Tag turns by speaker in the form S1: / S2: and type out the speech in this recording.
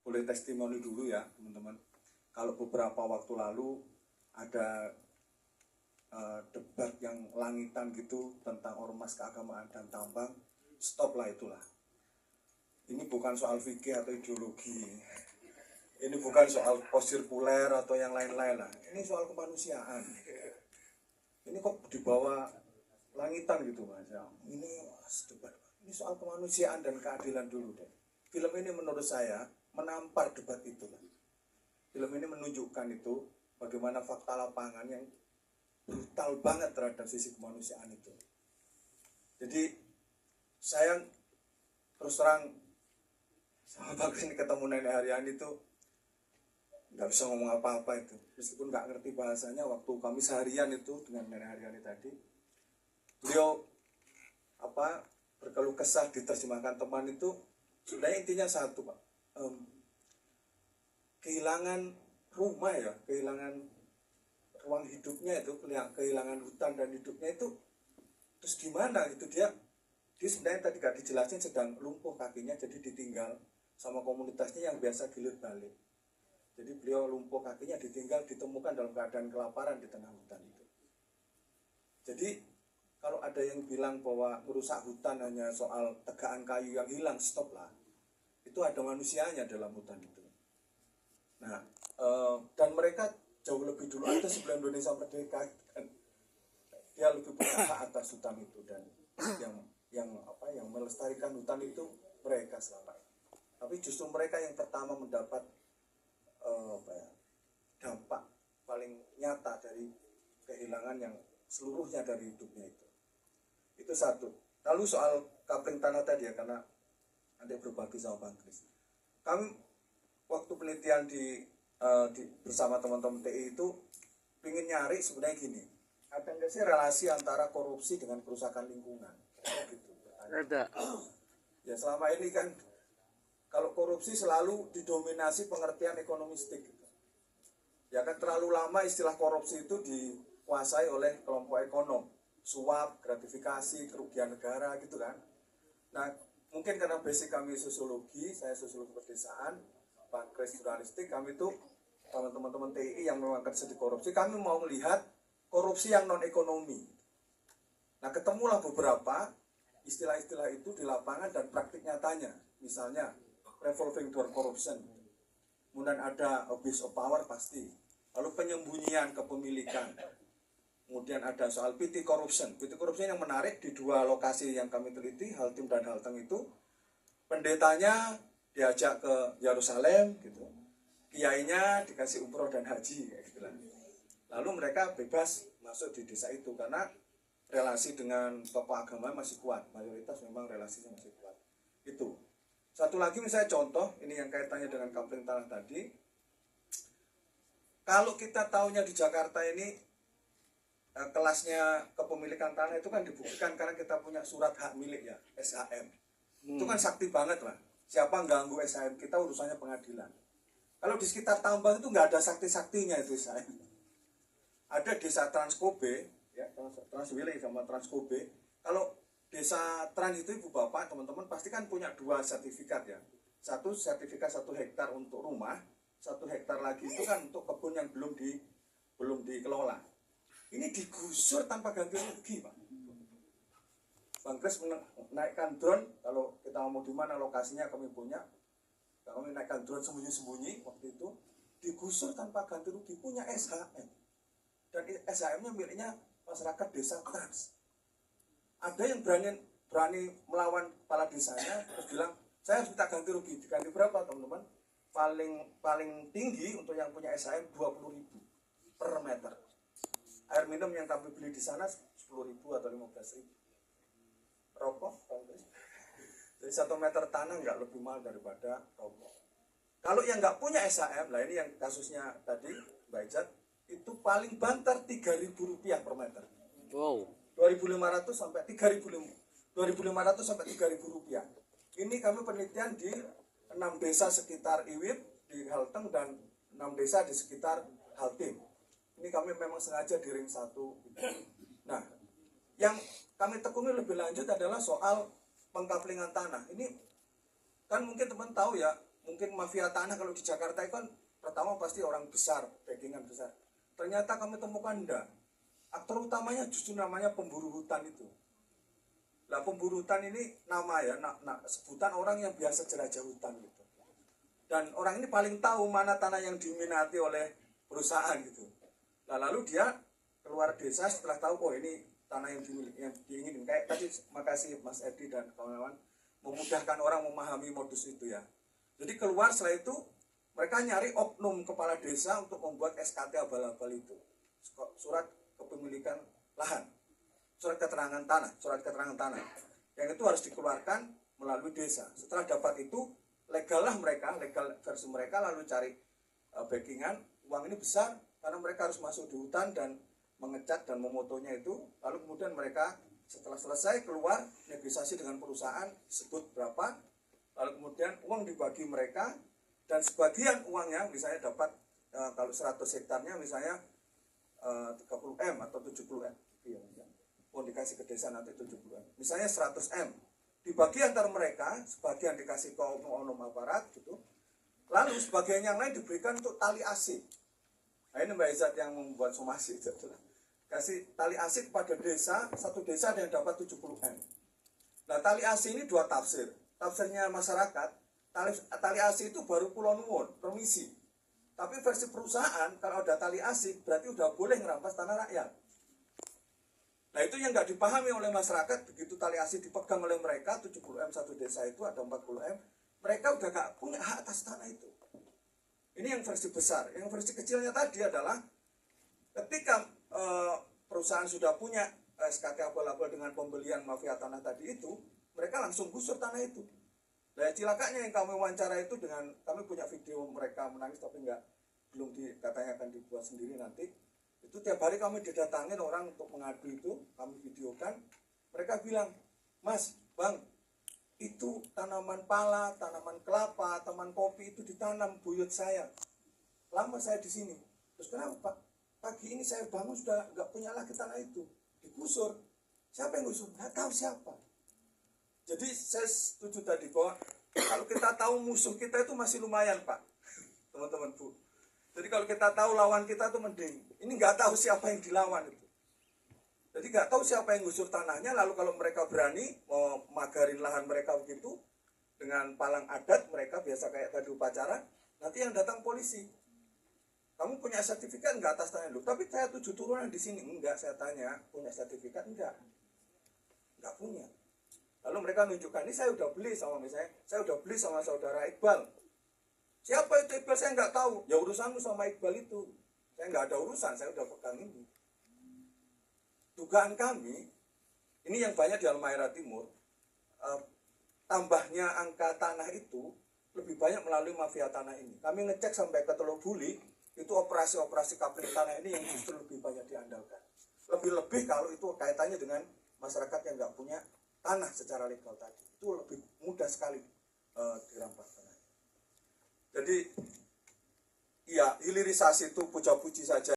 S1: boleh testimoni dulu ya teman-teman. Kalau beberapa waktu lalu ada debat yang langitan gitu tentang ormas keagamaan dan tambang, stop lah itulah. Ini bukan soal fikih atau ideologi, ini bukan soal post-sirkuler atau yang lain-lain lah. Ini soal kemanusiaan. Ini kok dibawa langitan gitu mas ya. Ini debat. Ini soal kemanusiaan dan keadilan dulu deh. Film ini menurut saya menampar debat itu. Film ini menunjukkan itu bagaimana fakta lapangan yang brutal banget terhadap sisi kemanusiaan itu. Jadi saya terus terang sama Pak ini ketemu Nenek Haryani itu nggak bisa ngomong apa-apa itu. Meskipun nggak ngerti bahasanya, waktu kami seharian itu dengan Nenek Haryani tadi, beliau berkeluh kesah diterjemahkan teman itu sebenarnya intinya satu Pak, kehilangan rumah ya, kehilangan ruang hidupnya itu, kehilangan hutan dan hidupnya itu, terus gimana gitu dia sebenarnya tadi gak dijelasin sedang lumpuh kakinya, jadi ditinggal sama komunitasnya yang biasa gilir balik. Jadi beliau lumpuh kakinya ditinggal, ditemukan dalam keadaan kelaparan di tengah hutan itu. Jadi kalau ada yang bilang bahwa merusak hutan hanya soal tegaan kayu yang hilang, stop lah. Itu ada manusianya dalam hutan itu. Nah, dan mereka jauh lebih dulu aja sebelum Indonesia merdeka, kan? Dia lebih punya hak atas hutan itu, dan yang melestarikan hutan itu mereka selama ini. Tapi justru mereka yang pertama mendapat dampak paling nyata dari kehilangan yang seluruhnya dari hidupnya itu. Itu satu. Lalu soal kapling tanah tadi ya, karena ada berbagi sama Bang Kris. Kami waktu penelitian bersama teman-teman TI itu ingin nyari sebenarnya gini, ada nggak sih relasi antara korupsi dengan kerusakan lingkungan? Gitu,
S2: ada.
S1: Ya selama ini kan kalau korupsi selalu didominasi pengertian ekonomistik gitu. Ya kan terlalu lama istilah korupsi itu dikuasai oleh kelompok ekonom, suap, gratifikasi, kerugian negara gitu kan. Nah mungkin karena basic kami sosiologi, saya sosiologi pedesaan, Pak Kris jurnalistik, kami itu teman-teman TI yang memang kerja di korupsi, kami mau melihat korupsi yang non ekonomi. Nah ketemulah beberapa istilah-istilah itu di lapangan dan praktik nyatanya. Misalnya revolving door corruption, kemudian ada abuse of power pasti, lalu penyembunyian kepemilikan, kemudian ada soal PT corruption. PT corruption yang menarik di dua lokasi yang kami teliti, Haltim dan Halteng itu, pendetanya diajak ke Yerusalem gitu, kiainya dikasih umroh dan haji kayak gitu lah. Lalu mereka bebas masuk di desa itu karena relasi dengan tokoh agama masih kuat, mayoritas memang relasinya masih kuat. Itu. Satu lagi misalnya contoh, ini yang kaitannya dengan kapling tanah tadi. Kalau kita tahunya di Jakarta ini kelasnya kepemilikan tanah itu kan dibuktikan karena kita punya surat hak milik ya, SHM. Itu kan sakti banget lah. Siapa ganggu SHM kita urusannya pengadilan. Kalau di sekitar Tambang itu nggak ada sakti-saktinya itu SHM. Ada desa Transkobe, ya, Transwiley sama Transkobe. Kalau desa Trans itu ibu bapak teman-teman pasti kan punya dua sertifikat ya. Satu sertifikat 1 hektar untuk rumah, 1 hektar lagi itu kan untuk kebun yang belum dikelola. Ini digusur tanpa ganti rugi Pak. Bang Kris menaikkan drone, kalau kita mau di mana lokasinya kami punya, kami naikkan drone sembunyi-sembunyi waktu itu, digusur tanpa ganti rugi, punya SHM. Dan SHM-nya miliknya masyarakat desa Trans. Ada yang berani melawan kepala desanya, terus bilang, saya harus minta ganti rugi. Diganti berapa teman-teman? Paling tinggi untuk yang punya SHM 20.000 per meter. Air minum yang kami beli di sana 10.000 atau 15.000. Rokok, jadi 1 meter tanah nggak lebih mahal daripada rokok. Kalau yang nggak punya SHM, lah ini yang kasusnya tadi, Mbak Ijat, itu paling banter 3.000 rupiah per meter.
S2: Wow.
S1: 2.500 sampai 3.000 rupiah. Ini kami penelitian di 6 desa sekitar Iwit, di Halteng, dan 6 desa di sekitar Haltim. Ini kami memang sengaja di ring 1. Nah, yang kami tekuni lebih lanjut adalah soal pengkaplingan tanah. Ini kan mungkin teman tahu ya, mungkin mafia tanah kalau di Jakarta itu kan pertama pasti orang besar, backingan besar. Ternyata kami temukan enggak. Aktor utamanya justru namanya pemburu hutan itu. Nah, pemburu hutan ini nama ya, sebutan orang yang biasa jelajah hutan gitu. Dan orang ini paling tahu mana tanah yang diminati oleh perusahaan gitu. Nah, lalu dia keluar desa setelah tahu, oh ini tanah yang diinginin. Kayak tadi, makasih Mas Edi dan kawan-kawan memudahkan orang memahami modus itu ya. Jadi keluar setelah itu mereka nyari oknum kepala desa untuk membuat SKT abal-abal itu, surat kepemilikan lahan, surat keterangan tanah yang itu harus dikeluarkan melalui desa. Setelah dapat itu legal versi mereka lalu cari backingan. Uang ini besar karena mereka harus masuk di hutan dan mengecat dan memotonya itu. Lalu kemudian mereka setelah selesai keluar negosiasi dengan perusahaan, sebut berapa, lalu kemudian uang dibagi mereka, dan sebagian uangnya misalnya dapat kalau 100 hektarnya misalnya 30 M atau 70 M, mau dikasih ke desa nanti 70 M, misalnya 100 M, dibagi antar mereka, sebagian dikasih ke oknum aparat gitu, lalu sebagian yang lain diberikan untuk tali asih. Nah ini Mbak Izzat yang membuat somasi itu, kasih tali asih kepada desa, satu desa ada yang dapat 70 M. Nah tali asih ini dua tafsir. Tafsirnya masyarakat, tali asih itu baru pulau nuwun, permisi. Tapi versi perusahaan, kalau ada tali asih, berarti udah boleh ngerampas tanah rakyat. Nah itu yang nggak dipahami oleh masyarakat, begitu tali asih dipegang oleh mereka, 70 M satu desa itu ada 40 M, mereka udah nggak punya hak atas tanah itu. Ini yang versi besar. Yang versi kecilnya tadi adalah, ketika perusahaan sudah punya SKT abal-abal dengan pembelian mafia tanah tadi itu, mereka langsung gusur tanah itu. Nah cilakanya yang kami wawancara itu dengan, kami punya video mereka menangis tapi belum katanya akan dibuat sendiri nanti. Itu tiap hari kami didatangin orang untuk mengadu itu, kami videokan. Mereka bilang, Mas, Bang, itu tanaman pala, tanaman kelapa, tanaman kopi itu ditanam buyut saya. Lama saya di sini. Terus kenapa Pak? Pagi ini saya bangun sudah nggak punya lagi tanah itu, digusur. Siapa yang gusur? Nggak tahu siapa. Jadi saya setuju tadi bahwa kalau kita tahu musuh kita itu masih lumayan Pak, teman-teman Bu. Jadi kalau kita tahu lawan kita itu mending. Ini nggak tahu siapa yang dilawan itu. Jadi nggak tahu siapa yang gusur tanahnya. Lalu kalau mereka berani mau magarin lahan mereka begitu dengan palang adat mereka biasa kayak tadi upacara, nanti yang datang polisi. Kamu punya sertifikat nggak atas tanah lu? Tapi saya 7 turunan di sini. Enggak, saya tanya, punya sertifikat enggak? Enggak punya. Lalu mereka nunjukkan, ini saya udah beli sama misalnya, saya udah beli sama saudara Iqbal. Siapa itu Iqbal? Saya nggak tahu. Ya urusanmu sama Iqbal itu. Saya nggak ada urusan, saya udah pegang ini. Dugaan kami, ini yang banyak di Halmahera Timur, tambahnya angka tanah itu lebih banyak melalui mafia tanah ini. Kami ngecek sampai ke Teluk Buli, itu operasi-operasi kapling tanah ini yang justru lebih banyak diandalkan. Lebih-lebih kalau itu kaitannya dengan masyarakat yang nggak punya tanah secara legal tadi, itu lebih mudah sekali dirampas tanah. Jadi ya hilirisasi itu puja-puji saja.